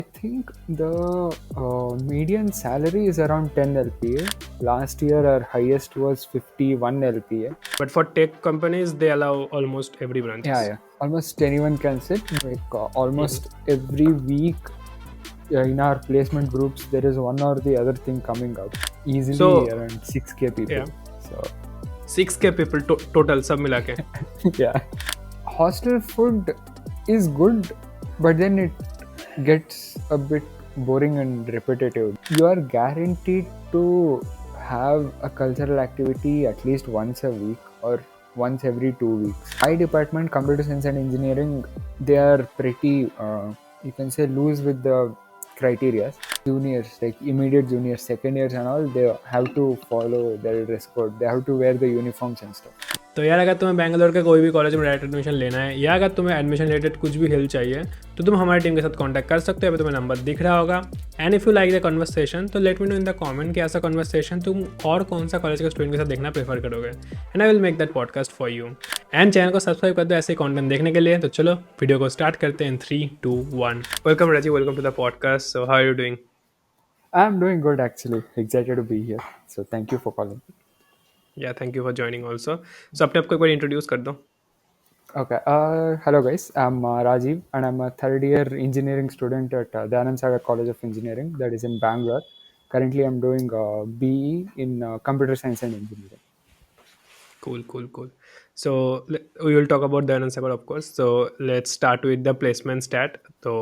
think the median salary is around 10 LPA. Last year, our highest was 51 LPA. But for tech companies, they allow almost every Yeah, branches. yeah. Almost anyone can sit. Like Mhm. almost every week in our placement groups, there is one or the other thing coming up. Easily So around 6K people. yeah, So 6K people total सब मिला के. yeah. Hostel food is good, but then it gets a bit boring and repetitive. You are guaranteed to have a cultural activity at least once a week or once every 2 weeks. My department, computer science and engineering, they are pretty, you can say, loose with the criteria. Juniors, like immediate juniors, second years and all, they have to follow their dress code. They have to wear the uniforms and stuff. तो यार अगर तुम्हें बैंगलोर के कोई भी college में direct admission लेना है या अगर तुम्हें एडमिशन रिलेटेड कुछ भी हेल्प चाहिए तो तुम हमारी टीम के साथ कांटेक्ट कर सकते हो. अभी तुम्हें नंबर दिख रहा होगा. And if you like the conversation तो let me know in the comment कि ऐसा कन्वर्सेशन तुम और कौन सा कॉलेज के स्टूडेंट के साथ देखना प्रेफर करोगे. And I will make that podcast for you. And channel को सब्सक्राइब कर दो ऐसे कंटेंट देखने के लिए. तो चलो वीडियो को स्टार्ट करते हैं. 3, 2, 1. Welcome Raji, welcome to the podcast. So how are you doing? I'm doing good actually. Excited to be here. So thank you for calling. या thank you for joining also. So अपने आपको एक बार introduce कर दो. Okay. Hello guys. I'm Rajiv and I'm a third year engineering student at Dayananda Sagar College of Engineering that is in Bangalore. Currently, I'm doing BE in computer science and engineering. Cool, cool, cool. So we will talk about the Dayananda Sagar, of course. So let's start with the placement stat. So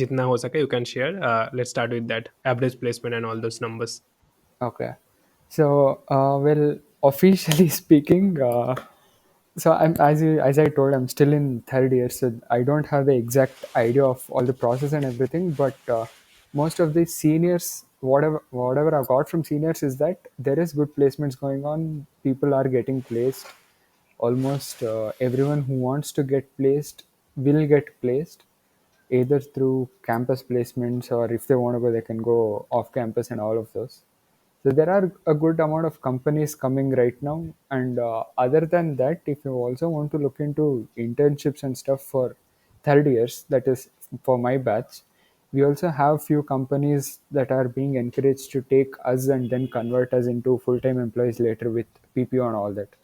jitna ho sake you can share. Let's start with that average placement and all those numbers. Okay. So, well, officially speaking, so as I told, I'm still in third year, so I don't have the exact idea of all the process and everything. But most of the seniors, whatever I've got from seniors, is that there is good placements going on. People are getting placed. Almost everyone who wants to get placed will get placed, either through campus placements or if they want to go, they can go off campus and all of those. So there are a good amount of companies coming right now. And other than that, if you also want to look into internships and stuff for third years, that is for my batch, we also have few companies that are being encouraged to take us and then convert us into full-time employees later with PPO and all that.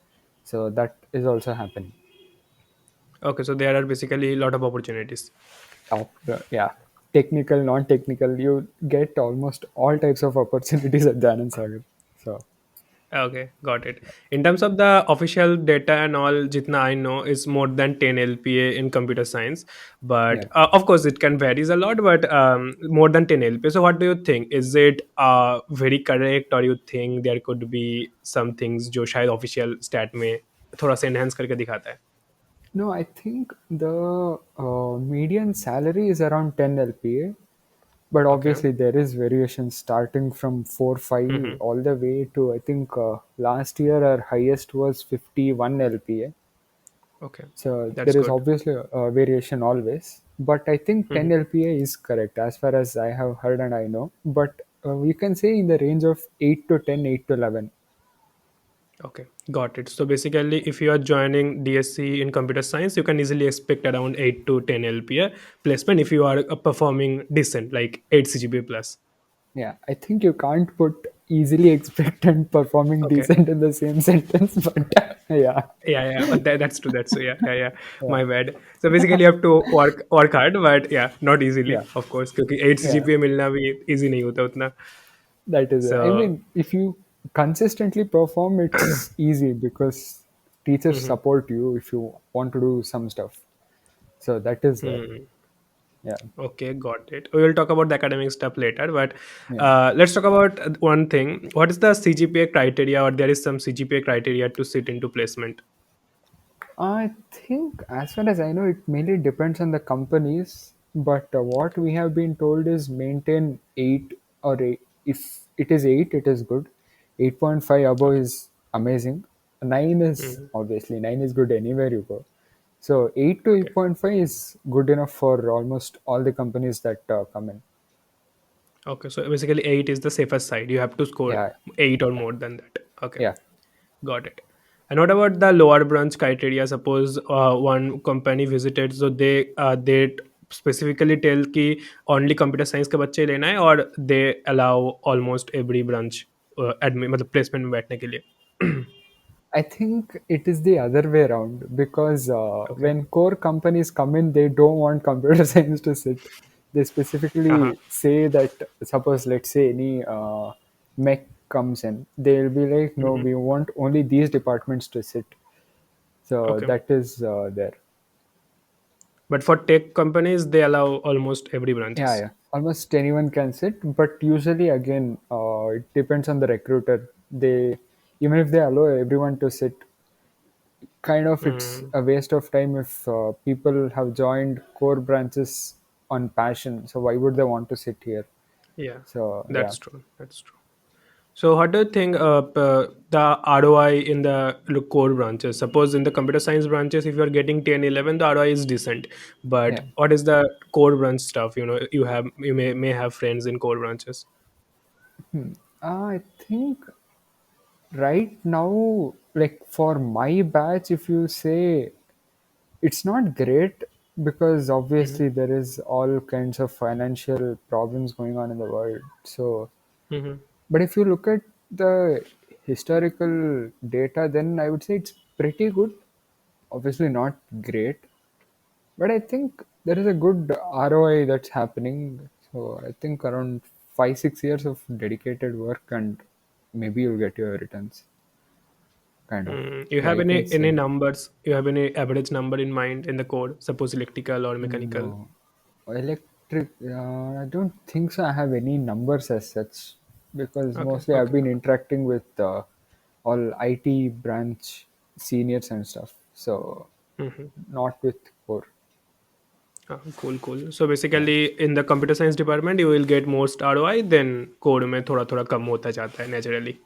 So that is also happening. Okay, so there are basically a lot of opportunities. Yeah, technical, non-technical, you get almost all types of opportunities at Dayanand Sagar. So Okay, got it. In terms of the official data and all, jitna I know is more than 10 LPA in computer science. But yeah. of course, it can varies a lot. But more than 10 LPA. So what do you think? Is it very correct, or you think there could be some things जो शायद official stat में थोड़ा सा enhance करके दिखाता है? No, I think the median salary is around 10 LPA, but Okay. obviously there is variation starting from 4, 5 Mm-hmm. all the way to, I think last year our highest was 51 LPA. Okay, So that's there is good. obviously a variation always, but I think 10 Mm-hmm. LPA is correct as far as I have heard and I know. But you can say in the range of 8 to 10, 8 to 11. Okay, got it. So basically, if you are joining DSCE in computer science, you can easily expect around 8 to 10 LPA placement if you are performing decent, like 8 CGPA plus. Yeah, I think you can't put easily expect and performing Okay. decent in the same sentence, but yeah, Yeah, yeah, that's true. That's true. Yeah, yeah, yeah. yeah, My bad. So basically, you have to work hard, but yeah, not easily, yeah, of course, क्योंकि 8 yeah. CGPA मिलना भी easy नहीं होता उतना. That is it. I So, mean, if you consistently perform, it's easy because teachers mhm, support you if you want to do some stuff. So that is there. mhm. Yeah, Okay, got it. We will talk about the academic stuff later, but yeah. let's talk about one thing. What is the CGPA criteria, or there is some CGPA criteria to sit into placement? I think, as far as I know, it mainly depends on the companies. But what we have been told is maintain 8 or 8. If it is 8, it is good. 8.5 above Okay. is amazing. 9 is Mhm. obviously 9 is good anywhere you go. So 8 to Okay. 8.5 is good enough for almost all the companies that come in. Okay. So basically, 8 is the safest side. You have to score Yeah, 8 or more than that. Okay. yeah. Got it. And what about the lower branch criteria? Suppose one company visited, so they specifically tell कि only computer science के बच्चे लेना है, और they allow almost every branch admit मतलब placement में बैठने के लिए? I think it is the other way around because okay. when core companies come in, they don't want computer science to sit. They हाँ, हाँ। specifically say that, suppose, let's say, any mech comes in, they'll be like, no, we want only these departments to sit. So okay, that is there. But for tech companies they allow almost every Yeah, branches. yeah. Almost anyone can sit, but usually, again, it depends on the recruiter. They, even if they allow everyone to sit, kind of it's a waste of time if people have joined core branches on passion. So why would they want to sit here? Yeah, So yeah, that's true. That's true. So, how do you think the ROI in the core branches? Suppose in the computer science branches, if you are getting 10, 11, the ROI is decent. But yeah. what is the core branch stuff? You know, you may have friends in core branches. I think right now, like for my batch, if you say it's not great because Mm-hmm. obviously there is all kinds of financial problems going on in the world. So, Mm-hmm. but if you look at the historical data, then I would say it's pretty good. Obviously, not great, but I think there is a good ROI that's happening. So I think around 5 6 years of dedicated work, and maybe you'll get your returns. Kind of. You Yeah, have you can any say. numbers? You have any average number in mind in the code? Suppose electrical or mechanical. No, electric. I don't think so. I have any numbers as such because Okay. mostly I've Okay. been interacting with all IT branch seniors and stuff. So Mm-hmm. not with core. Cool, cool. So Yeah. basically, in the computer science department, you will get most ROI. Then code में थोड़ा थोड़ा कम होता जाता है naturally.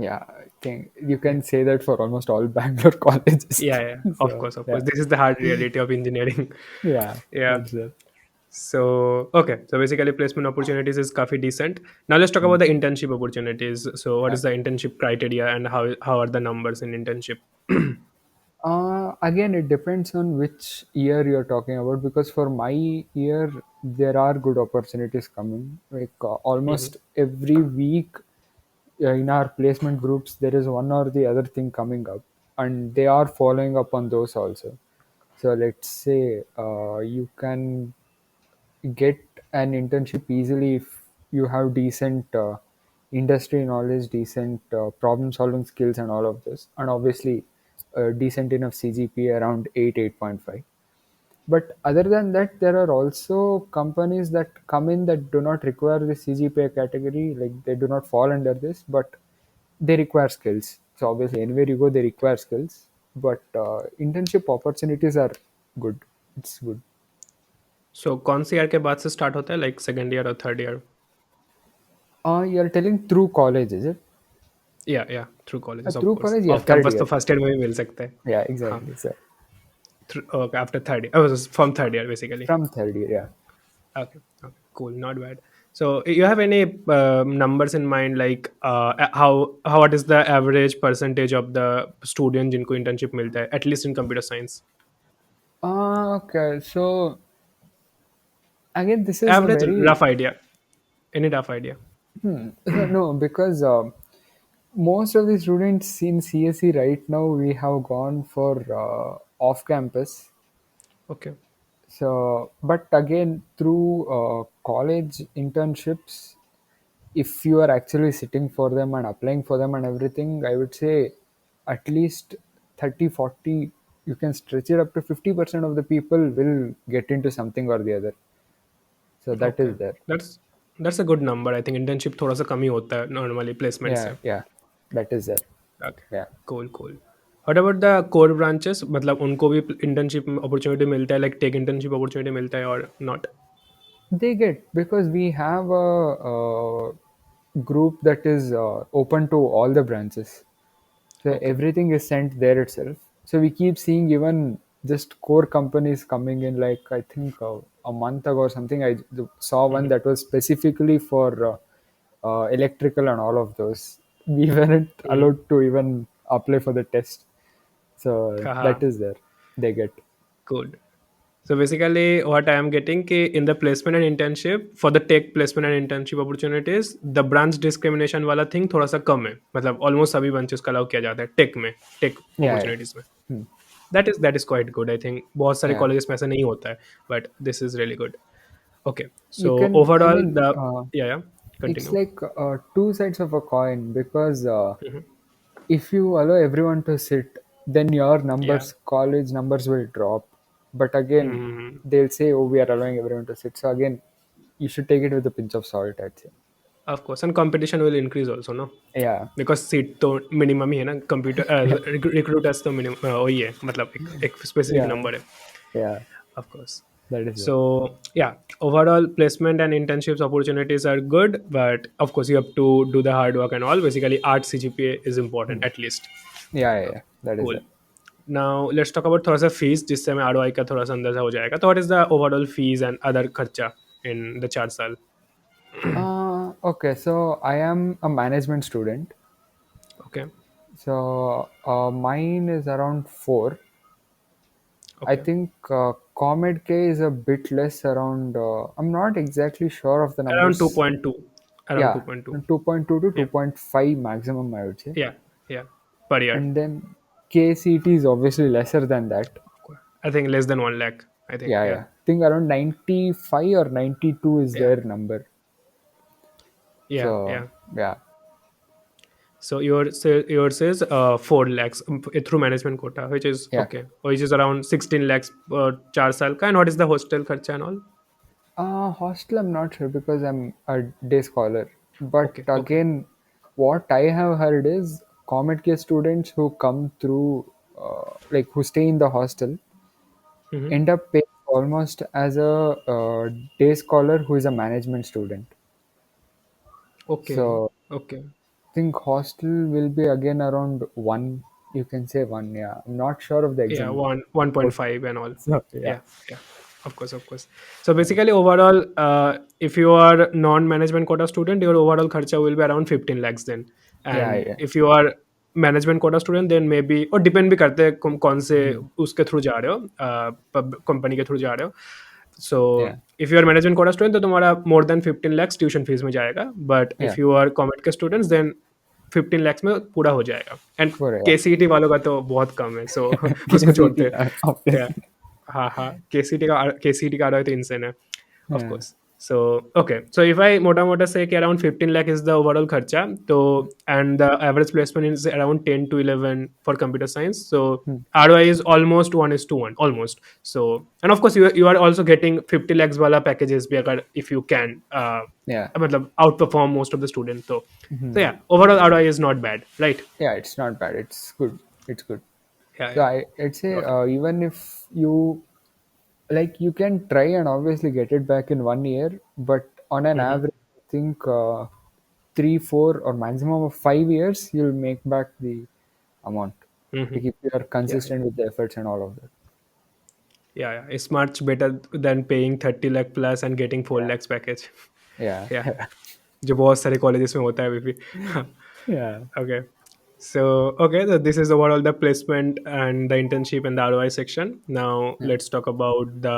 Yeah, I think you Yeah. can say that for almost all Bangalore colleges. Yeah, yeah. Of So course, of yeah, course. This is the hard reality of engineering. yeah, Yeah. that's it. So okay. So basically, placement opportunities is काफी decent. Now let's talk about the internship opportunities. So what Yeah. is the internship criteria, and how are the numbers in internship? Again, it depends on which year you're talking about because for my year, there are good opportunities coming. Like Mm-hmm. almost every week in our placement groups, there is one or the other thing coming up, and they are following up on those also. So let's say you can get an internship easily if you have decent industry knowledge, decent problem solving skills, and all of this, and obviously decent enough CGPA around 8, 8.5. But other than that, there are also companies that come in that do not require the CGPA category, like they do not fall under this, but they require skills. So obviously, anywhere you go, they require skills. But internship opportunities are good. It's good. So कौन सी year के बाद से start होता है, like second year or third year? You're telling through college, is it? Yeah, yeah. Through colleges, of Through course. college, yeah, Off third campus तो year. first year में भी मिल सकते हैं. Yeah, हाँ. exactly. So Okay, after third year. Oh, from third year basically. from third year, yeah. Okay, okay, cool, not bad. So you have any numbers in mind, like how what is the average percentage of the student जिनको internship मिलता है, at least in computer science? Okay, so again, this is a Average very rough idea. Any rough idea? so no because most of the students in CSE right now we have gone for off campus. Okay. So, but again, through college internships, if you are actually sitting for them and applying for them and everything, I would say at least 30, 40, you can stretch it up to 50% of the people will get into something or the other. So that Okay. is there. That's a good number. I think internship थोड़ा सा कम ही होता है normally placement Yeah, से. yeah, that is there. Okay. Yeah. Cool, cool. What about the core branches? मतलब उनको भी internship opportunity मिलता है, like tech internship opportunity मिलता है or not? They get because we have a group that is open to all the branches. So Okay. everything is sent there itself. So we keep seeing even just core companies coming in. Like I think a month ago or something, saw one Mm-hmm. that was specifically for electrical and all of those. We weren't Mm-hmm. allowed to even apply for the test. So Haha. that is there. They get. Good. So basically, what I am getting कि in the placement and internship for the tech placement and internship opportunities, the branch discrimination वाला thing थोड़ा सा कम है. मतलब almost सभी branches का allow किया जाता है tech में, tech Yeah, yeah. opportunities में. Hmm. That is quite good. I think बहुत सारे Yeah. colleges में ऐसा नहीं होता है, but this is really good. Okay, You so can, I overall mean, the yeah, it's continue. like two sides of a coin because Mhm. if you allow everyone to sit, then your Yeah. numbers, college numbers will drop. But again, Mhm. they'll say, oh, we are allowing everyone to sit. So again, you should take it with a pinch of salt, I'd say. Of course, and competition will increase also, no? Yeah. Because seat तो minimum ही है ना Yeah. Computer recruiters तो minimum वही है मतलब एक specific Yeah. Number है Yeah. Of course That is so it. yeah overall placement and internships opportunities are good but of course you have to do the hard work and all basically art cgpa is Hmm. important at least Yeah, yeah, yeah. That is cool it. now let's talk about थोड़ा सा fees जिससे हमें are का थोड़ा सा अंदाजा हो जाएगा तो what is the overall fees and other खर्चा इन द 4 साल Okay, so I am a management student. okay So mine is around four. I okay think Comet K is a bit less around. I'm not exactly sure of the around numbers. 2.2 around Yeah, 2.2 2.2 to yeah 2.5 maximum, I would say. yeah yeah per year. And then KCT is obviously lesser than that. I think less than 1 lakh. I think Yeah, yeah, yeah. I think around 95 or 92 is yeah, their number. yeah, So, yeah. yeah, So yours is 4 lakhs through management quota, which is yeah. okay, which is around 16 lakhs 4 साल का. And what is the hostel खर्चा and all? Hostel, I'm not sure because I'm a day scholar. But Okay, okay. again, what I have heard is Comet K students who come through, like who stay in the hostel, Mm-hmm. end up paying almost as a day scholar who is a management student. Okay, So okay. I think hostel will be again around one. You can say one. Yeah, I'm not sure of the Yeah, exact. 1.5 and all. So, yeah, Yeah, yeah. Of course, of course. So basically, overall, if you are non-management quota student, your overall kharcha will be around 15 lakhs then. yeah, And yeah, if you are management quota student then may be और depend भी करते हैं कौन से hmm, उसके through जा रहे हो कंपनी के थ्रू जा रहे हो so yeah, if you are management quota student तो तुम्हारा more than 15 lakhs tuition fees में जाएगा but yeah. If you are कॉमेट के स्टूडेंट्स देन 15 lakhs में पूरा हो जाएगा एंड For के yeah, सी टी वालों का तो बहुत कम है सो उसको छोड़ते KCT, हैं yeah. obviously. हाँ हाँ के सी टी का आ रहा है तो इंसेन है of Yeah. Course so okay so if I mota mota say कि around 15 lakh is the overall kharcha so and the average placement is around 10 to 11 for computer science so Hmm. ROI is almost 1 is to 1 almost so and of course you are also getting 50 lakhs wala packages भी अगर if you can Yeah. मतलब outperform most of the students so Hmm. yeah overall ROI is not bad right Yeah, it's not bad. It's good. It's good. yeah So yeah I'd say got it even if you like, you can try and obviously get it back in 1 year, but on an mm-hmm. average, I think 3, 4, or maximum of 5 years, you'll make back the amount. Mm-hmm. Like if you are Yeah, yeah. consistent with the efforts and all of that. Yeah, yeah, it's much better than paying 30 lakh plus and getting 4 Yeah, lakhs package. yeah, Yeah, yeah, जो बहुत सारे colleges में होता है अभी भी. yeah. Okay, so okay, so this is overall the placement and the internship and the ROI section. Now Yeah. let's talk about the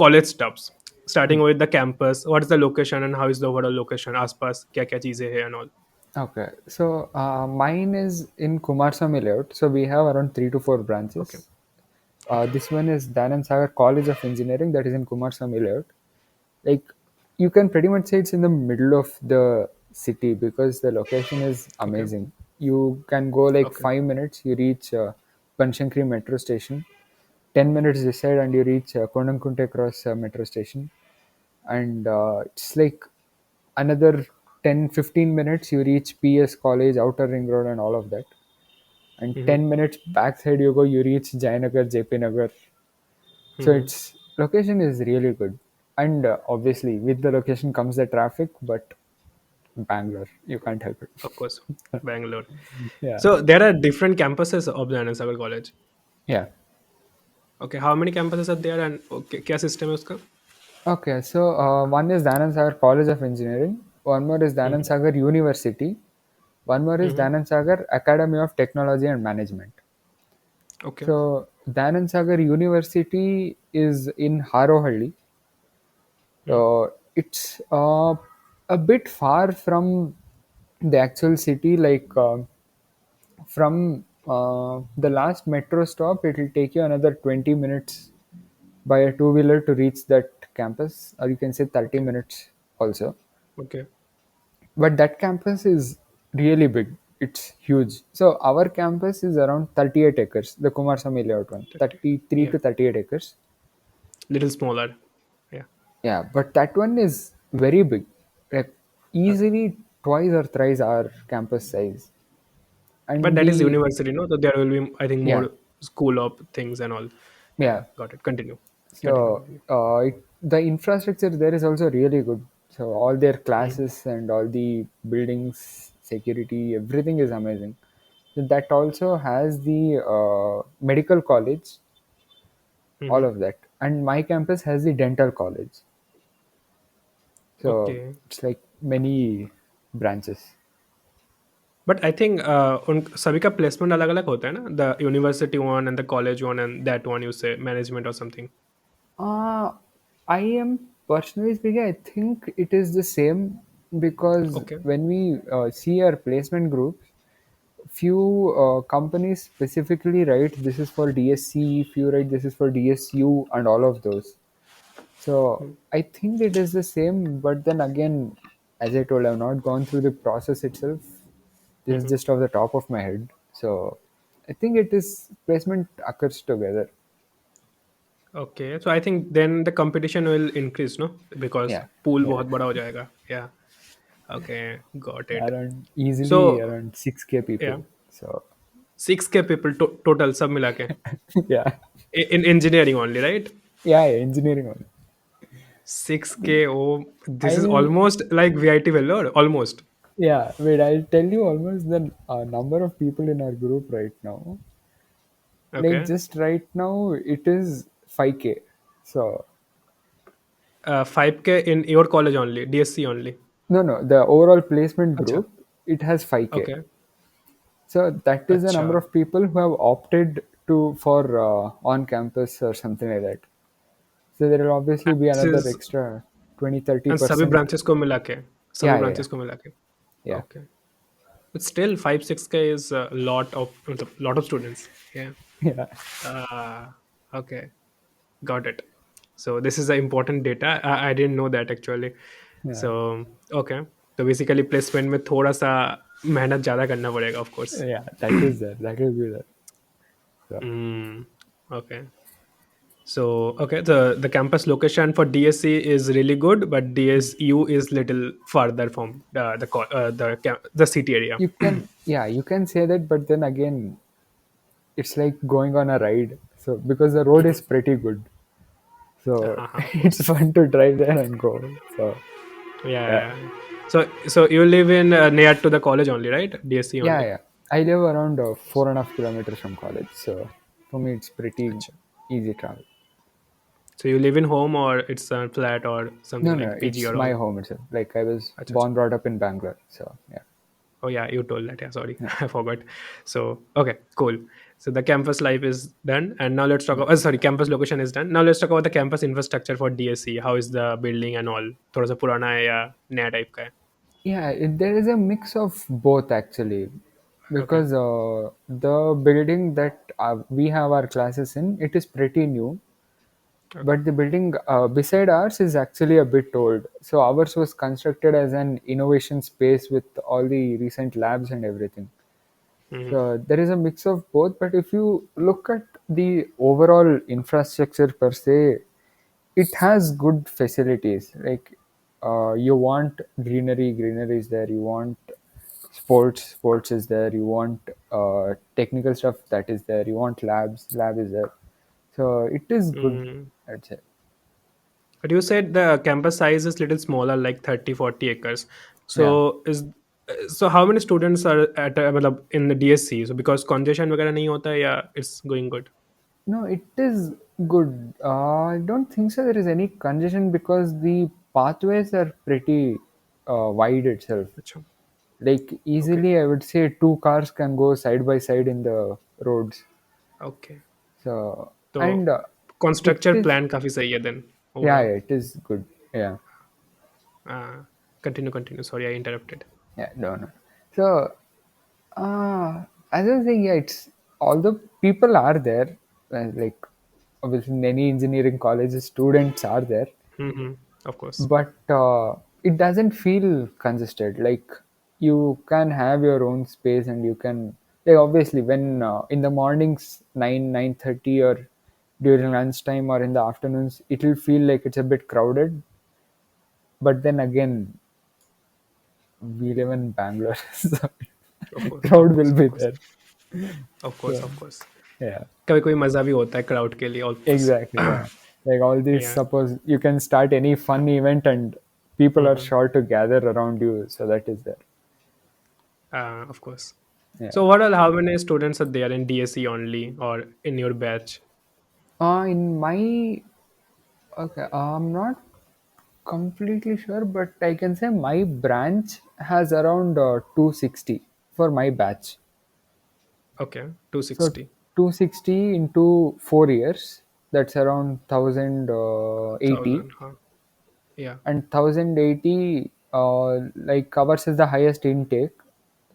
college stuffs. Hmm. Starting with the campus, what is the location and how is the overall location? आसपास क्या क्या चीजें हैं and all. Okay, so mine is in Kumarswamy layout. So we have around 3 to 4 Okay, branches. This one is Dayananda Sagar College of Engineering, that is in Kumarswamy layout. Like, you can pretty much say it's in the middle of the city because the location is okay, amazing. You can go like okay. 5 minutes, you reach Panshankri metro station. 10 minutes this side, and you reach Konankunte Cross metro station. And it's like another 10-15 minutes, you reach PS College, Outer Ring Road, and all of that. And Mm-hmm. 10 minutes backside you go, you reach Jayanagar, JP Nagar. So Mm-hmm. its location is really good. And obviously, with the location comes the traffic, but Bangalore, you can't help Of it. course, Bangalore. Yeah. So there are different campuses of the Anand Sagar College. Yeah. Okay, how many campuses are there and okay, क्या system है उसका? Okay, so one is Dayananda Sagar College of Engineering, one more is Dayananda Mm-hmm. Sagar University, one more is Mm-hmm. Dayananda Sagar Academy of Technology and Management. Okay. So Dayananda Sagar University is in Harohalli. Hmm. It's a bit far from the actual city. Like from the last metro stop, it will take you another 20 minutes by a two wheeler to reach that campus, or you can say 30 Okay. minutes also. Okay. But that campus is really big. It's huge. So our campus is around 38 acres, the Kumarasamy layout one, 30. 33 Yeah. to 38 acres. Little smaller. Yeah. Yeah, but that one is very big, like Okay. easily twice or thrice our campus size. But And that is the university, no? So there will be, I think, yeah, more school of things and all. Yeah. yeah. Got it. Continue. Continue. So Continue. the infrastructure there is also really good. So all their Mm-hmm. classes and all the buildings, security, everything is amazing. So that also has the medical college, all Mm-hmm. of that. And my campus has the dental college. So Okay. it's like many branches. But I think उन सभी का placement अलग अलग होता है ना, the university one and the college one and that one you say management or something. Uh, I am personally speaking, I think it is the same because Okay. when we see our placement groups, few companies specifically write this is for DSCE, few write this is for DSU, and all of those. So Hmm. I think it is the same, but then again, as I told, I've not gone through the process itself. This is Mhm. just off the top of my head. So I think it is placement occurs together. Okay, so I think then the competition will increase, no? Because Yeah, pool yeah. बहुत बड़ा हो जाएगा. Yeah. Okay, got it. Around easily So around 6K yeah, people. So 6K people total सब मिला के yeah, in engineering only, right? yeah, yeah, engineering only. 6K. Oh, this is I'll almost like VIT value, almost. yeah. Wait, I'll tell you almost the number of people in our group right now. Like Okay. just right now, it is 5K. So 5K in your college only, DSC only. no, no, the overall placement अच्छा. group it has 5K. Okay. So that is the अच्छा. number of people who have opted to for on campus or something like that. So there will obviously be This another is extra 20 30 and सभी percent. branches को मिला के, सभी Yeah, yeah, yeah, branches को मिला के. yeah, Okay. But still 5 6K is a lot of, मतलब lot of students. Yeah. yeah, Uh, okay, got it. So this is the important data. I didn't know that actually. yeah, So okay. तो basically placement में थोड़ा सा मेहनत ज़्यादा करना पड़ेगा of course. yeah. That is there. That will be there. So Okay. So okay, the campus location for DSC is really good, but DSU is little further from the city area. you can, yeah, you can say that, but then again, it's like going on a ride. So because the road is pretty good, so Of it's course. fun to drive there and go. So Yeah, yeah, yeah, yeah. So you live in near to the college only, right? DSC yeah, only. yeah. I live around 4.5 kilometers from college, so for me it's pretty Acha. easy travel. So you live in home or it's a flat or No, something no, like PG it's or my all? home itself. Like I was Acha, acha. born brought up in Bangalore, so yeah, Oh yeah, you told that. Yeah, sorry, yeah, I forgot. So okay, cool. So the campus life is done, and now let's talk yeah. about. Sorry, campus location is done. Now let's talk about the campus infrastructure for DSC. How is the building and all? थोड़ा सा पुराना है या नया type का है? Yeah, there is a mix of both actually, Okay, because the building that we have our classes in, it is pretty new, okay. but the building beside ours is actually a bit old. So ours was constructed as an innovation space with all the recent labs and everything. Mm-hmm. So there is a mix of both, but if you look at the overall infrastructure per se, it has good facilities. Like you want greenery, greenery is there. You want sports, sports is there. You want technical stuff, that is there. You want labs, lab is there. So it is good, Mm. I'd say. But you said the campus size is little smaller, like 30 40 acres. Yeah. So how many students are at मतलब in the DSC? So because congestion वगैरह नहीं होता है या it's going good? No, it is good. I don't think so. There is any congestion because the pathways are pretty wide itself. अच्छा. Like Okay. easily, I would say two cars can go side by side in the roads. Okay. So तो and it constructor is, plan काफ़ी सही है then yeah, overall. yeah, it is good. Yeah, continue continue, sorry I interrupted. yeah, no. So as I was saying, yeah, it's although people are there, like obviously in any engineering colleges, students are there, of course. but it doesn't feel congested. Like you can have your own space, and you can, like, obviously when in the mornings 9:30 or during lunchtime or in the afternoons, it will feel like it's a bit crowded. But then again, we live in Bangalore, so of course, of crowd will course, of be course, there. Of course, So of course. yeah. कभी कोई मज़ा भी होता है crowd के लिए, of course. Exactly, yeah. Like all this, या. suppose you can start any fun event and people are sure to gather around you, so that is there. Of course. Yeah. So overall, how many students are there in DSE only or in your batch? In my, okay, I'm not completely sure, but I can say my branch has around 260 for my batch. Okay, So 260. 260 into 4 years, that's around 1080, 1000, huh? Yeah. and 1080 like covers as the highest intake.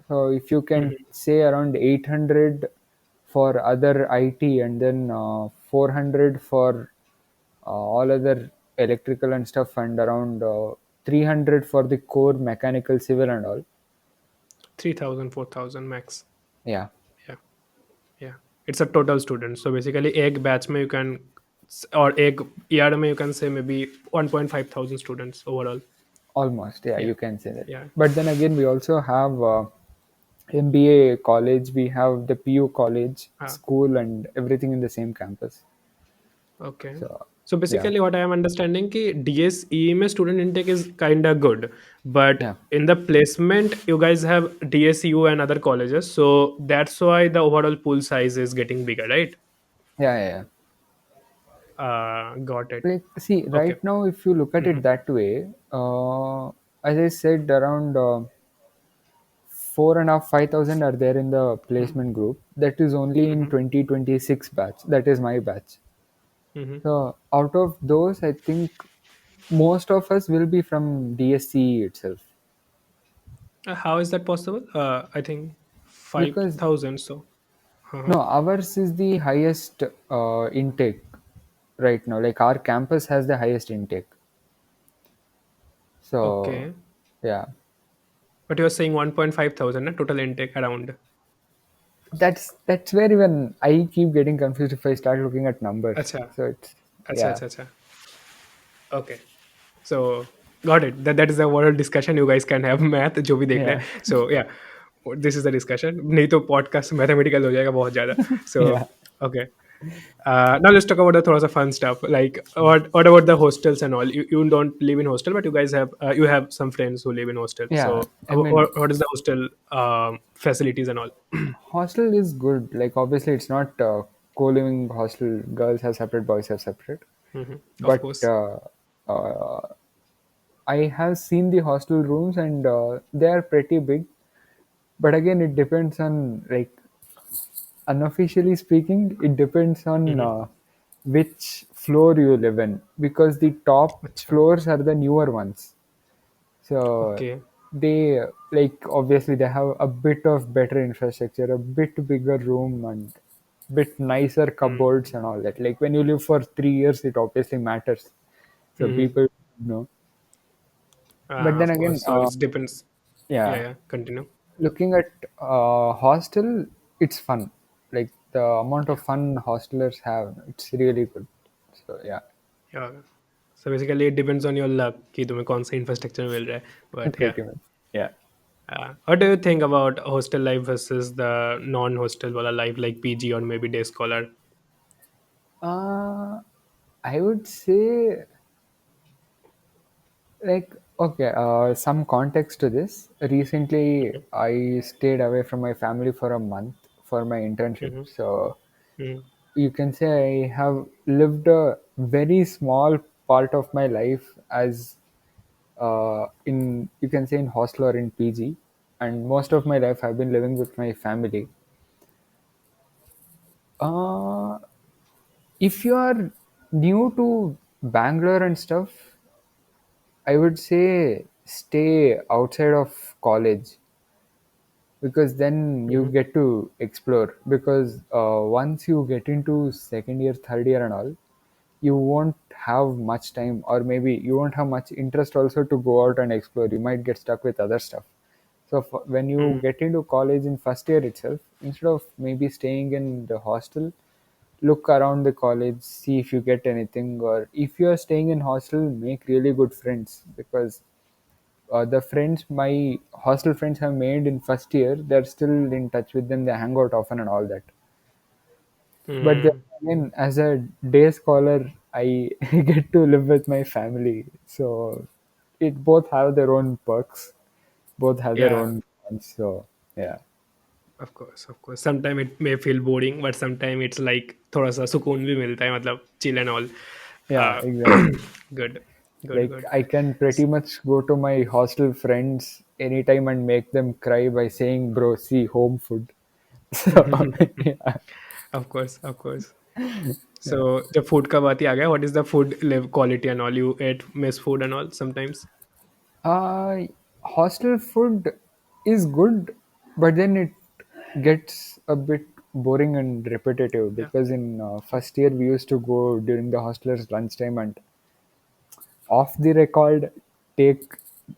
So if you can Mhm. say around 800 for other IT, and then 400 for all other electrical and stuff, and around 300 for the core mechanical civil and all. 3000, 4000 max. Yeah, Yeah. Yeah. It's a total student. So basically, egg batch mein you can, or egg year mein you can say maybe 1.5 thousand students overall. almost. Yeah, Yeah. you can say that. Yeah. But then again, we also have MBA college, we have the PU college, Ah, school, and everything in the same campus. okay. So, So yeah, basically, what I am understanding ki DSE mein student intake is kind of good, but yeah, in the placement, you guys have DSU and other colleges, so that's why the overall pool size is getting bigger, right? yeah, yeah. Got it. Like, see, Okay. right now, if you look at Mm-hmm. it that way, as I said, around four and a half, 5,000 are there in the placement group. That is only in Mm-hmm. 2026 batch. That is my batch. Mm-hmm. So out of those, I think most of us will be from DSCE itself, How is that possible? I think because 5,000. So, uh-huh. no, ours is the highest intake right now. Like our campus has the highest intake. So Okay. yeah, But you are saying 1.5 thousand, na, total intake around. that's where even I keep getting confused if I start looking at numbers. Acha. So it's, Acha, yeah, acha, acha. Okay. So, got it. That is a overall discussion. You guys can have math, जो भी देख रहे yeah, हैं. So, yeah. This is the discussion. नहीं तो podcast mathematical हो जाएगा बहुत ज़्यादा. So, yeah. okay. Now let's talk about the throws of fun stuff. Like what about the hostels and all? You don't live in hostel, but you have some friends who live in hostel. So Yeah, I mean, what is the hostel facilities and all? hostel is good. Like obviously, it's not co-living hostel. Girls have separate, boys have separate. Mhm. Of But course. uh, I have seen the hostel rooms, and they are pretty big. But again, it depends on, like, unofficially speaking, it depends on Mhm. which floor you live in, because the top अच्छा. floors are the newer ones. So Okay. they, like, obviously they have a bit of better infrastructure, a bit bigger room, and bit nicer Mm. cupboards and all that. Like when you live for 3 years, it obviously matters. So Mhm. people know. But then Of again, course. So it depends. Yeah. yeah, Yeah. Continue. looking at hostel, it's fun. Like the amount of Yeah. fun hostelers have, it's really good. So yeah, Yeah. So basically, it depends on your luck कि तुम्हें कौन सा infrastructure मिल रहा है. But yeah. pretty much. Yeah. What do you think about hostel life versus the non-hostel wala life like PG or maybe day scholar? Uh, I would say, like, okay, some context to this. Recently, Mhm. I stayed away from my family for a month for my internship. Mhm. So Mhm. you can say I have lived a very small part of my life as in, you can say, in hostel or in PG, and most of my life I've been living with my family. Uh, If you are new to Bangalore and stuff, I would say stay outside of college, because then you Mhm. get to explore. Because once you get into second year, third year, and all, you won't have much time, or maybe you won't have much interest also to go out and explore. You might get stuck with other stuff. So when you Mm. get into college in first year itself, instead of maybe staying in the hostel, look around the college, see if you get anything. Or if you are staying in hostel, make really good friends, because the friends my hostel friends have made in first year, they're still in touch with them, they hang out often and all that. But then Mm. again, as a day scholar, I get to live with my family, so it both have their own perks, both have their Yeah, own cons. So yeah, of course, of course. Sometimes it may feel boring, but sometimes it's like थोड़ा सा सुकून भी मिलता है, मतलब chill and all. yeah, Uh, exactly. good, good, Like good. I can pretty much go to my hostel friends anytime and make them cry by saying, "Bro, see home food." So yeah, Of course, of course. yeah. So जब food का बात ही आ गया, what is the food live quality and all? You ate mess food and all sometimes? Uh, Hostel food is good, but then it gets a bit boring and repetitive, Yeah. because in first year we used to go during the hostelers' lunchtime and off the record take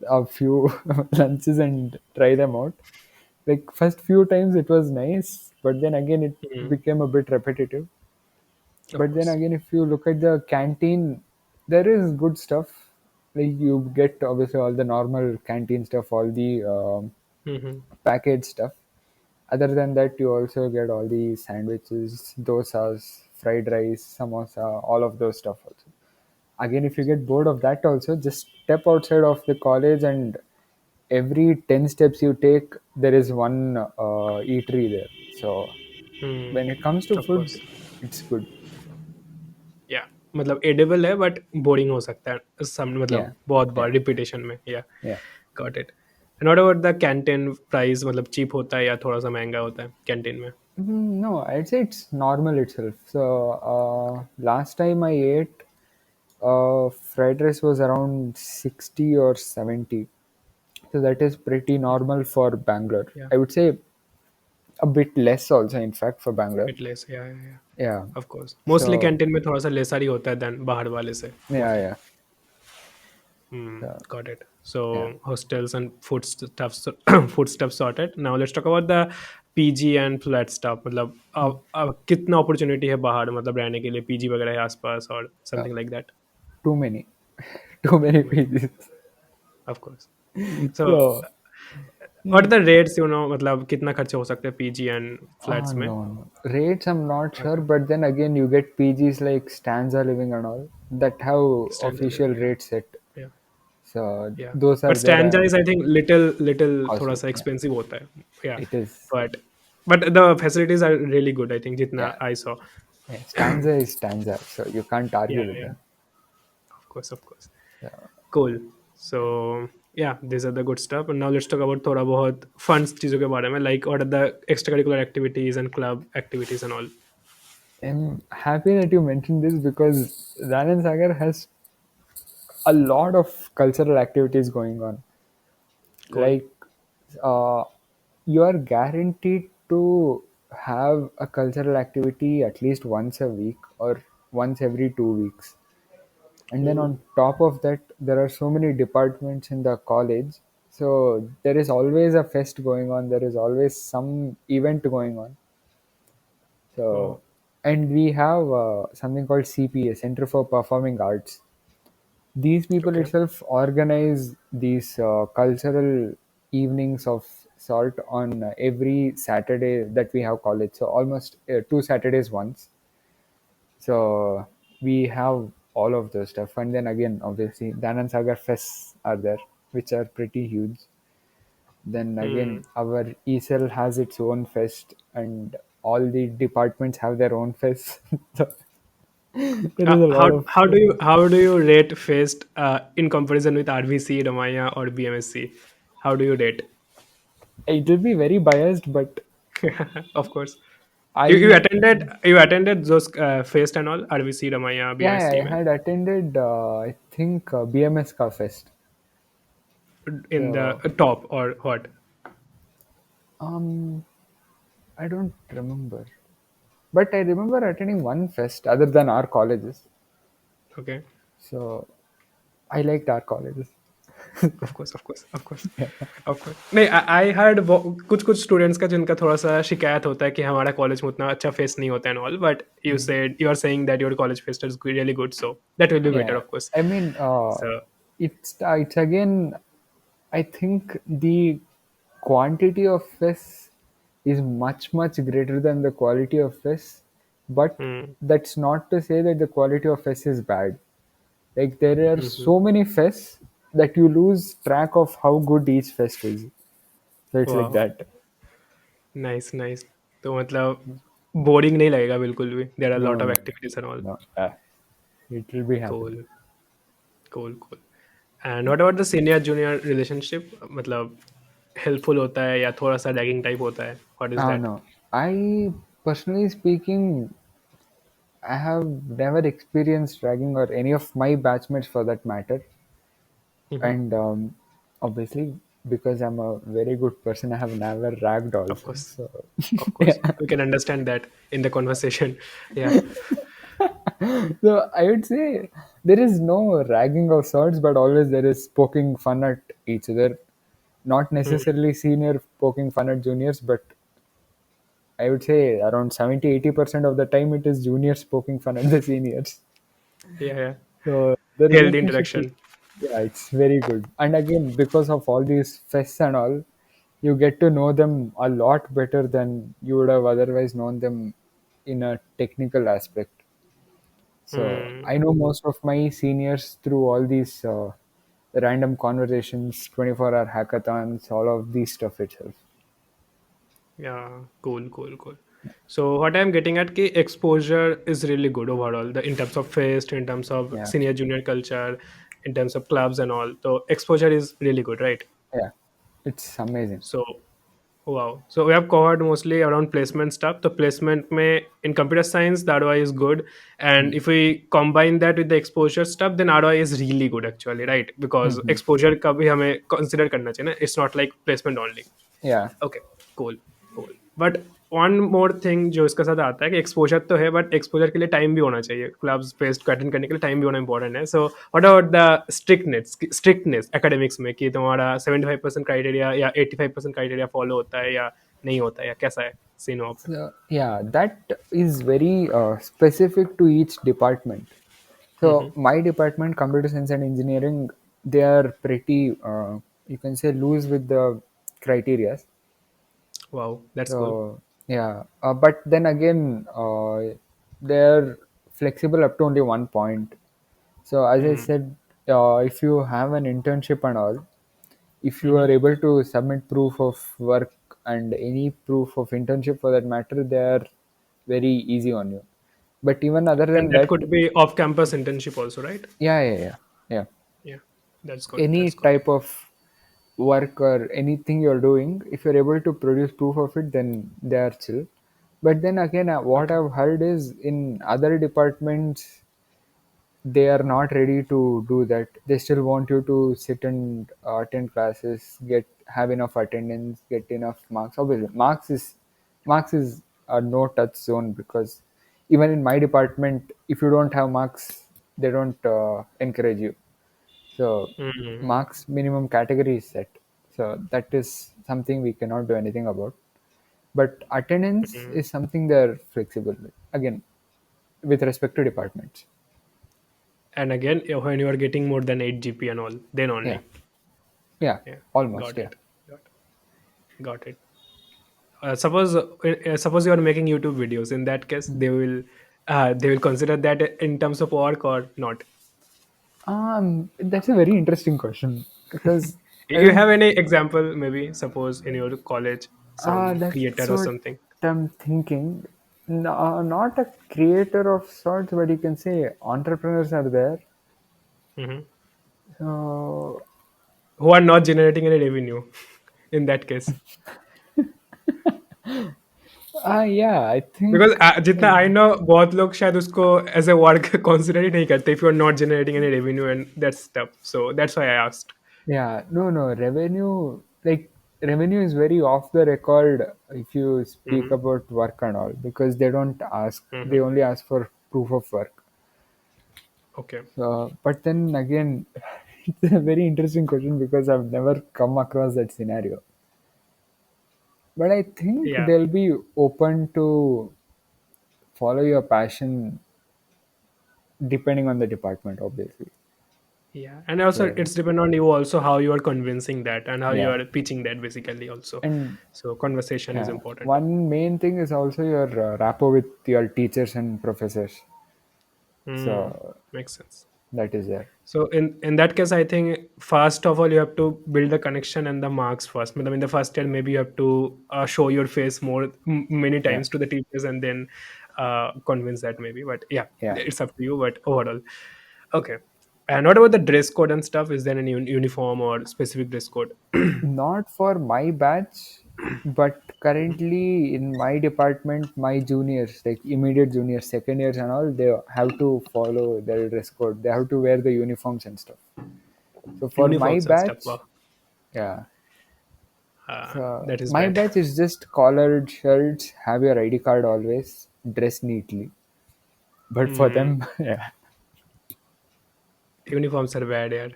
a few lunches and try them out. Like first few times it was nice, but then again it Mm. became a bit repetitive. Of But then course. again, if you look at the canteen, there is good stuff. Like you get obviously all the normal canteen stuff, all the Mm-hmm. packaged stuff. Other than that, you also get all the sandwiches, dosas, fried rice, samosa, all of those stuff also. Again, if you get bored of that also, just step outside of the college, and every 10 steps you take, there is one eatery there. So Mm. when it comes to Of food, course. it's good. या मतलब edible है but boring हो सकता है सम Yeah, मतलब बहुत yeah, बार repetition में या yeah. Got it and what about the canteen price मतलब चीप होता है या थोड़ा सा महंगा होता है कैंटीन में No, I'd say it's normal itself. So last time I ate, fried rice was around 60 or 70. So that is pretty normal for Bangalore. या I would say a bit less also, in fact, for Bangalore. It less या Yeah. Of course mostly So canteen में थोड़ा सा laser ही होता है then बाहर वाले से yeah, mostly yeah. So got it so yeah. hostels and food stuff food stuff sorted now let's talk about the PG and flat stuff मतलब कितना अपॉर्चुनिटी है बाहर मतलब रहने के लिए पीजी वगैरह है आसपास और Uh, something like that too many, too many too many pieces. Of course so So what are the rates मतलब कितना खर्चे हो सकते हैं पीजी एंड फ्लैट्स में no, no. Rates I'm not sure, okay but then again, you get PGs like Stanza Living and all that have standard official living या rates set. या So या those are but there standard and is I think little little थोड़ा costly. सा Yeah, expensive होता है या it is. But but the facilities are really good I think जितना Yeah, I saw yeah. Stanza is stanza, so you can't argue या with या them. Of course Yeah. cool so yeah these are the good stuff and now let's talk about थोड़ा बहुत fun चीज़ों के बारे में like what are the extracurricular activities and club activities and all I'm happy that you mentioned this, because Dayananda Sagar has a lot of cultural activities going on. cool Like, uh, you are guaranteed to have a cultural activity at least once a week or once every 2 weeks. And then Ooh. on top of that, there are so many departments in the college. So there is always a fest going on, there is always some event going on. Oh. So, and we have something called CPA, Center for Performing Arts. These people Okay. itself organize these cultural evenings of sort on every Saturday that we have college. So almost 2 Saturdays once. So we have all of those stuff, and then again, obviously, Danan Sagar fests are there, which are pretty huge. Then Hmm. again, our ESL has its own fest, and all the departments have their own fest. So there is a lot of stuff. How do you rate Fest in comparison with RVC, Ramaya, or BMSC? How do you rate? It will be very biased, but Of course. I you attended those fest and all, RVC, Ramaya, yeah, BIC I mein, had attended I think BMS Ka Fest. in the So top or what? um I don't remember. But I remember attending one fest other than our colleges. Okay. So I liked our colleges. Of course, of course, of course, of course. नहीं, I heard कुछ कुछ students का जिनका थोड़ा सा शिकायत होता है कि हमारा कॉलेज में उतना अच्छा फेस्ट नहीं होता and all, but you are saying that your college fest is really good, so that will be better Yeah, of course. I mean, so it's again. I think the quantity of fish is much greater than the quality of fish, but that's not to say that the quality of fish is bad. Like there are so many fish that you lose track of how good each fest is. So it's like वाह, that. Nice nice. तो मतलब boring नहीं लगेगा बिल्कुल भी, there are No, lot of no, activities and all. no. It will be happening. Cool, cool, cool. And what about the senior junior relationship, मतलब helpful होता है या थोड़ा सा रैगिंग टाइप होता है, what is that? No. I personally speaking, I have never experienced ragging or any of my batchmates for that matter. And obviously, because I'm a very good person, I have never ragged Of also. course, So, of course. yeah. We can understand that in the conversation. Yeah. So I would say there is no ragging of sorts, but always there is poking fun at each other. Not Hmm. necessarily senior poking fun at juniors, but I would say around 70-80% of the time it is juniors poking fun at the seniors. Yeah, yeah. So the Healthy relationship is, interaction. yeah, it's very good. And again, because of all these fests and all, you get to know them a lot better than you would have otherwise known them in a technical aspect. So Hmm. I know most of my seniors through all these random conversations, 24-hour hackathons, all of these stuff itself. Yeah. Cool, cool, cool. So what I'm getting at, ki exposure is really good overall. The in terms of fest, in terms of Yeah, senior junior culture, in terms of clubs and all. So exposure is really good, right? yeah, it's amazing. So wow. So we have covered mostly around placement stuff. The placement may in computer science, the ROI is good. And if we combine that with the exposure stuff, then ROI is really good actually, right? Because Mhm. exposure का भी हमें consider करना चाहिए ना. It's not like placement only. Yeah. Okay, cool, cool. But one more thing जो इसके साथ आता है कि एक्सपोजर तो है, बट एक्सपोजर के लिए टाइम भी होना चाहिए, क्लब्स फेस्ट को अटेंड करने के लिए टाइम भी होना इंपॉर्टेंट है। So what about the strictness academics में, कि तुम्हारा 75% क्राइटेरिया या 85% क्राइटेरिया फॉलो होता है या नहीं होता है, या कैसा है सीन वहाँ पे? So, yeah, that is very specific to each department. So my department, computer science and engineering, they are pretty, you can say, loose with the criteria. Wow, that's cool. So yeah, but then again, they're flexible up to only one point. So as I said, if you have an internship and all, if you are able to submit proof of work and any proof of internship for that matter, they are very easy on you. But even other and than that that, could be off campus internship also, right? yeah. या, that's good, Any that's good. type of work or anything you're doing, if you're able to produce proof of it, then they are chill. But then again, what I've heard is in other departments, they are not ready to do that. They still want you to sit and attend classes, get have enough attendance, get enough marks. Obviously, marks is a no touch zone because even in my department, if you don't have marks, they don't encourage you. So marks minimum category is set. So that is something we cannot do anything about. But attendance is something they're flexible with. Again, with respect to departments. And again, when you are getting more than 8 GP and all, then Yeah. only. Yeah. Yeah, Almost. got Yeah. it. Got it. Suppose you are making YouTube videos. In that case, they will consider that in terms of work or not. That's a very interesting question because I You don't. have any example? Maybe suppose in your college, some That's creator or what something. I'm thinking. No, not a creator of sorts, but you can say entrepreneurs are there. Hmm. So Who are not generating any revenue. In that case, Yeah, I because think. जितना I know बहुत लोग शायद उसको as a work consider ही नहीं करते if you are not generating any revenue and that's tough. So that's why I asked. Yeah, no, no, revenue, like, revenue is very off the record if you speak Mhm. about work and all, because they don't ask, they Mhm. only ask for proof of work. Okay. So, but then again, it's a very interesting question because I've never come across that scenario. But I think Yeah. they'll be open to follow your passion depending on the department, obviously. Yeah. And also So, it's depend on you also how you are convincing that and how you yeah. are pitching that basically also. And So conversation is yeah, important. one main thing is also your rapport with your teachers and professors. Hmm. So Makes sense. that is there. So in that case, I think first of all you have to build the connection and the marks first. I mean, in the first year, maybe you have to show your face more many Yeah, times to the teachers and then convince that maybe. But yeah, yeah. it's up to you. But overall, okay. And what about the dress code and stuff? Is there any uniform or specific dress code? Not for my batch, but currently in my department, my juniors, like immediate juniors, second years and all, they have to follow their dress code. They have to wear the uniforms and stuff. So for my Uniforms and stuff. batch, Wow. yeah. So That is my bad. batch is just collared shirts, have your ID card always, dress neatly. But for Hmm. them, yeah, Uniforms are bad, yeah.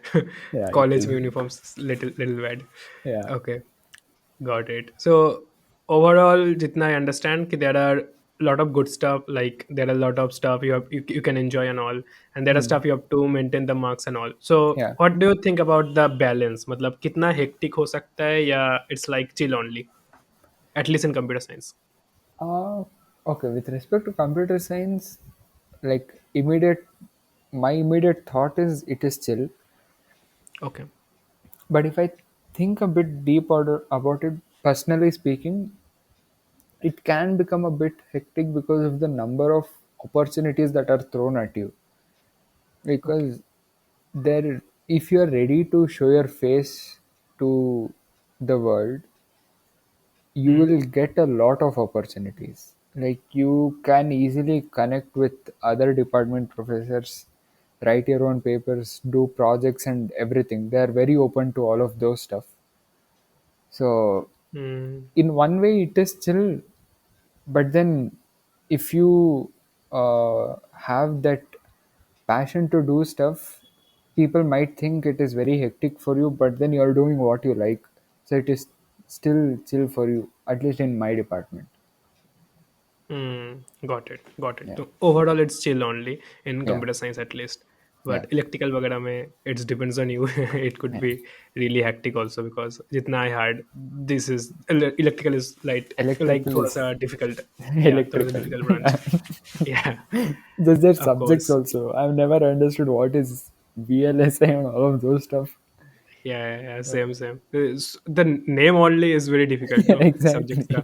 yeah, it College is. uniforms little bad. Yeah. Okay. Got it. So overall, jitna I understand कि there are a lot of good stuff. Like there are a lot of stuff you can enjoy and all, and there are Hmm. stuff you have to maintain the marks and all. So Yeah. what do you think about the balance? मतलब कितना hectic हो सकता है या it's like chill only, at least in computer science. Uh, okay, with respect to computer science, like my immediate thought is it is chill. Okay. But if I think a bit deep about it, personally speaking, it can become a bit hectic because of the number of opportunities that are thrown at you. Okay. Because there, if you are ready to show your face to the world, you Hmm. will get a lot of opportunities. Like you can easily connect with other department professors, write your own papers, do projects and everything. They are very open to all of those stuff. So Hmm. in one way it is chill, but then if you have that passion to do stuff, people might think it is very hectic for you, but then you're doing what you like, so it is still chill for you, at least in my department. Hmm. Got it. Got it. Yeah, So overall, it's chill only in yeah, computer science at least. yeah, But electrical वगैरह में it depends on you. It could yeah. be really hectic also because जितना I heard, this is electrical is like Electrical थोड़ा is सा difficult. Yeah, थोड़ा सा electrical. difficult branch. Yeah, There's their of subjects course. also. I've never understood what is VLSI and all of those stuff. Yeah, same. The name only is very difficult, no? Subjects का.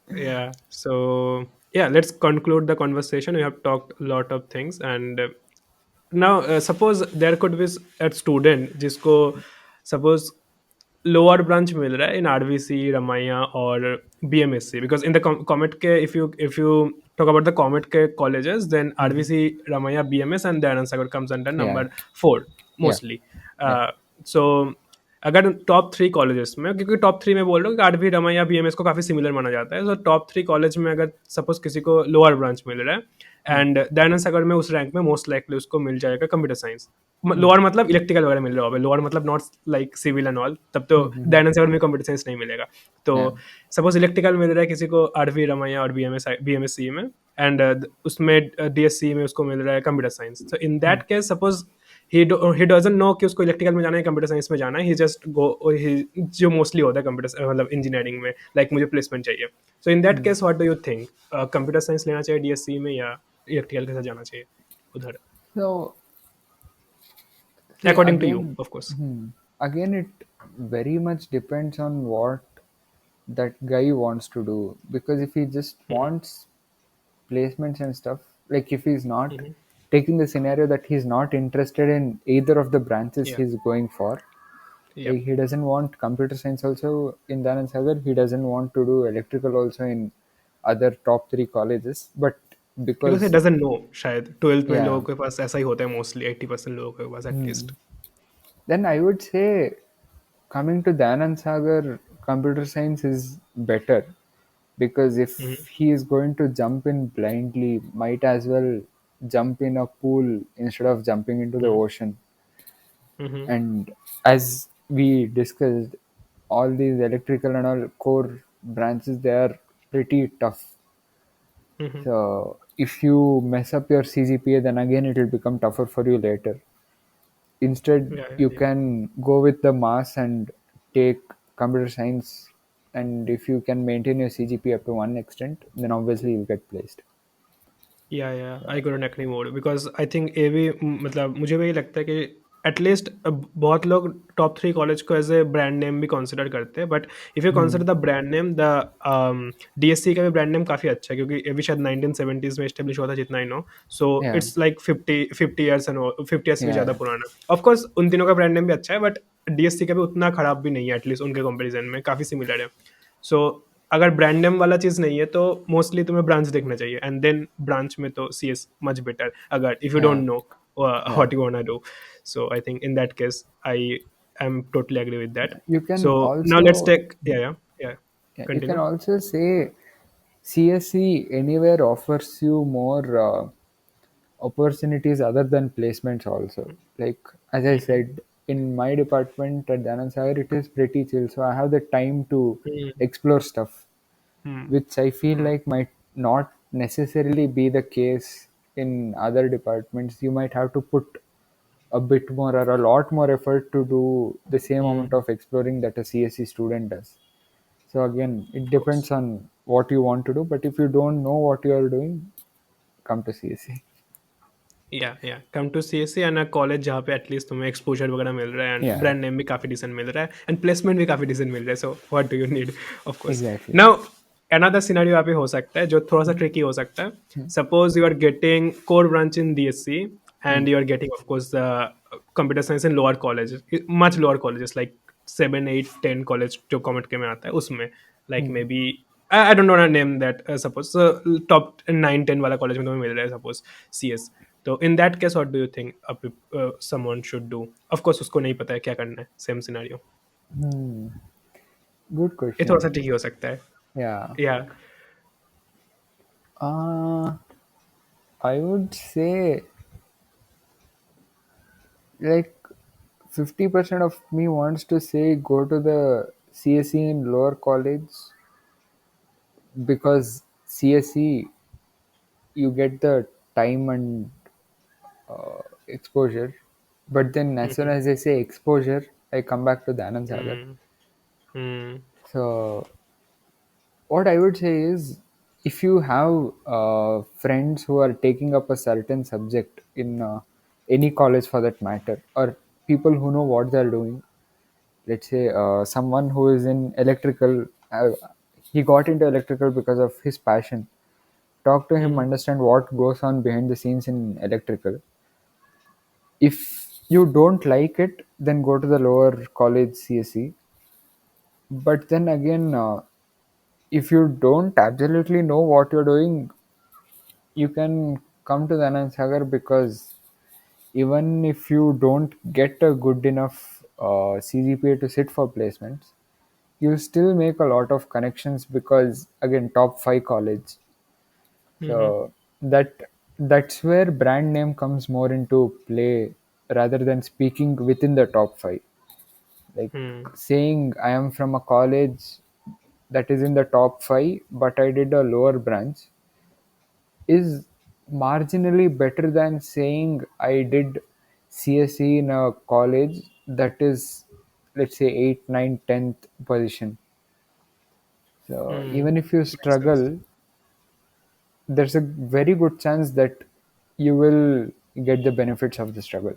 Exactly. Yeah. So yeah, let's conclude the conversation. We have talked a lot of things, and now suppose there could be a student जिसको suppose lower branch मिल रहा है इन RVC Ramya और बीएमएससी because in the comet के if you talk about the comet के colleges then Mhm. RVC Ramya BMS and Dayanand Sagar comes under Yeah, number 4 yeah, mostly. yeah. So अगर top three colleges में क्योंकि top three में बोल रहा हूँ कि आरवी रमैया बीएमएस को काफी सिमिलर माना जाता है तो टॉप थ्री कॉलेज में अगर सपोज किसी को लोअर ब्रांच मिल रहा है Mm, एंड दयानंद सागर में उस रैंक में मोस्ट लाइकली उसको मिल जाएगा कंप्यूटर साइंस mm, लोअर मतलब इलेक्ट्रिकल वगैरह मिल रहा होगा लोअर मतलब not like civil and all तब तो mhm. दयानंद सागर में कंप्यूटर साइंस नहीं मिलेगा तो Yeah. सपोज इलेक्ट्रिकल मिल रहा है किसी को आरवी रमैया और बीएमएस सी में एंड उसमें डीएससी में उसको मिल रहा है कंप्यूटर साइंस तो इन Mm, that case suppose he doesn't know कि उसको इलेक्ट्रिकल में जाना है कंप्यूटर साइंस में जाना है ही जस्ट गो जो मोस्टली होता है कंप्यूटर मतलब इंजीनियरिंग में लाइक मुझे प्लेसमेंट चाहिए so in that mm. Case what do you think computer science लेना चाहिए डीएससी में या इलेक्ट्रिकल के साथ जाना चाहिए उधर So, see, according to you of course. again, it very much depends on what that guy wants to do. Because if he just wants placements and stuff, like if he's not taking the scenario that he's not interested in either of the branches Yeah. he's going for, Yep. Like he doesn't want computer science also in Dayananda Sagar. He doesn't want to do electrical also in other top three colleges. But because ही because doesn't know शायद 12th में लोगों yeah, के पास ऐसा ही होता है mostly 80% लोगों के पास at least. then I would say coming to Dayanand Sagar, computer science is better because hmm, if he is going to jump in blindly, might as well jump in a pool instead of jumping into the hmm, ocean. Hmm, hmm, And as we discussed, all these electrical and all core branches they are pretty tough. Hmm, hmm, So if you mess up your CGPA, then again it will become tougher for you later. Instead, you या। can go with the mass and take computer science. And if you can maintain your CGPA up to one extent, then obviously you'll get placed. या I couldn't agree more because I think ये भी मतलब मुझे भी लगता है कि at least बहुत लोग टॉप 3 कॉलेज को एज़ ए ब्रांड नेम भी कंसीडर करते हैं, but if you Hmm. Consider the brand name DSC का भी ब्रांड नेम काफ़ी अच्छा है क्योंकि ये भी शायद 1970s में एस्टेब्लिश हुआ था जितना I no. So Yeah, it's like 50 years and 50 years से भी ज़्यादा yeah, पुराना। ऑफ कोर्स उन तीनों का ब्रांड नेम भी अच्छा है, बट डीएससी का भी उतना खराब भी नहीं है, एटलीस्ट उनके कंपैरिजन में काफ़ी सिमिलर है। सो अगर ब्रांड नेम वाला चीज़ नहीं है तो मोस्टली तुम्हें ब्रांच देखना चाहिए, एंड देन ब्रांच में तो सी एस मच बेटर अगर if you don't yeah, no yeah. What you want to do. So I think in that case I am totally agree with that. You so can now let's also, take या yeah, you can continue. also say CSE anywhere offers you more opportunities other than placements also. Like as I said, in my department at Dayanand Sagar, it is pretty chill. So I have the time to explore stuff, which I feel like might not necessarily be the case in other departments. You might have to put a bit more or a lot more effort to do the same amount of exploring that a CSE student does. So again, it depends on what you want to do. But if you don't know what you are doing, come to CSE. या come to CSC and a college जहाँ पे at least तुम्हें exposure वगैरह मिल रहा है and Yeah, brand name भी काफ़ी डिसेंट मिल रहा है एंड प्लेसमेंट भी काफ़ी डिसेंट मिल रहा है, so what do you need of course. exactly. Now another scenario यहाँ पे हो सकता है जो थोड़ा सा ट्रिकी हो सकता है। Suppose you are getting core branch in DSC Hmm. And you are getting of course the computer science in lower college, much lower colleges like 7 8 10 college जो कॉमेंट के में आता है उसमें, like may be I don't know name that, suppose top 9 10 वाला college में तुम्हें मिल रहा है सपोज सी एस। तो in that case what do you think someone should do? Of course उसको नहीं पता है क्या करना है, सेम सिनेरियो। Hmm. Good ये थोड़ा सा question. ट्रिकी हो सकता है Yeah. या। Uh, I would say like 50% of me wants to say go to the CSE in lower college because CSE you get the time and exposure. But then as soon as I say exposure, I come back to the Anand Sagar. So what I would say is if you have friends who are taking up a certain subject in any college for that matter, or people who know what they're doing, let's say someone who is in electrical, he got into electrical because of his passion. Talk to him, understand what goes on behind the scenes in electrical. If you don't like it, then go to the lower college CSE. But then again, if you don't absolutely know what you're doing, you can come to the Anand Sagar because even if you don't get a good enough CGPA to sit for placements, you still make a lot of connections because again, top five college. So that's where brand name comes more into play rather than speaking within the top five. Like saying I am from a college that is in the top five, but I did a lower branch is marginally better than saying I did CSE in a college that is, let's say, 8th, 9th, 10th position. So even if you makes sense. struggle, there's a very good chance that you will get the benefits of the struggle.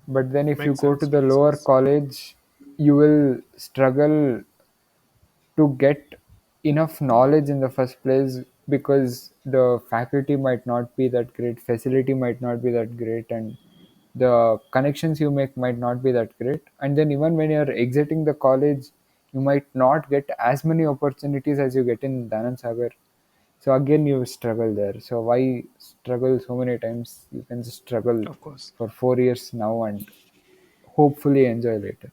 But then if you makes go to sense the makes lower sense. college, you will struggle to get enough knowledge in the first place because the faculty might not be that great, facility might not be that great, and the connections you make might not be that great, and then even when you're exiting the college, you might not get as many opportunities as you get in Danan Sagar. So again, you struggle there. So why struggle so many times? You can just struggle Of course. for 4 years now and hopefully enjoy later.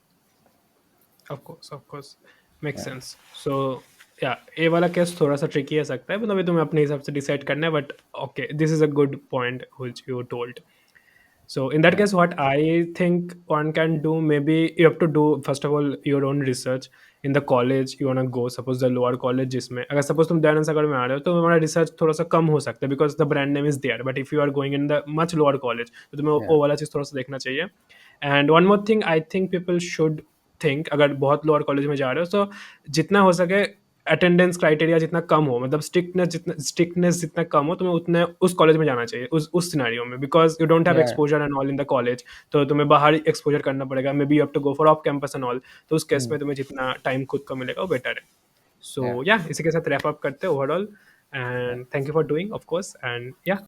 Of course make Yeah, sense so या ये वाला case थोड़ा सा tricky है सकता है मतलब अभी तुम्हें अपने हिसाब से डिसाइड करना है but okay this is a good point which you told. So in that yeah, case, what I think one can do, maybe you have to do first of all your own research in the college you wanna go. Suppose the lower college जिसमें अगर suppose तुम दयानंद सागर में आ रहे हो तो तुम्हारा research थोड़ा सा कम हो सकता है because the brand name is there. But if you are going in the much lower college तो तुम्हें yeah, वो वाला चीज़ थोड़ा सा देखना चाहिए. And one more thing I think people should think, अगर बहुत लोअर कॉलेज में जा रहे हो तो जितना हो सके अटेंडेंस क्राइटेरिया जितना कम हो, मतलब स्ट्रिक्टनेस जितना कम हो, तुम्हें उतने उस कॉलेज में जाना चाहिए उस सिनेरियो में, because you don't have yeah, exposure and all in the college. तो तुम्हें बाहर एक्सपोजर करना पड़ेगा, may be you have to go for off campus and all. तो उस केस mm, में तुम्हें जितना टाइम खुद का मिलेगा वो बेटर है. सो yeah, या इसी के साथ रैप अप करते हैं overall. yeah. And thank you for doing of course. And या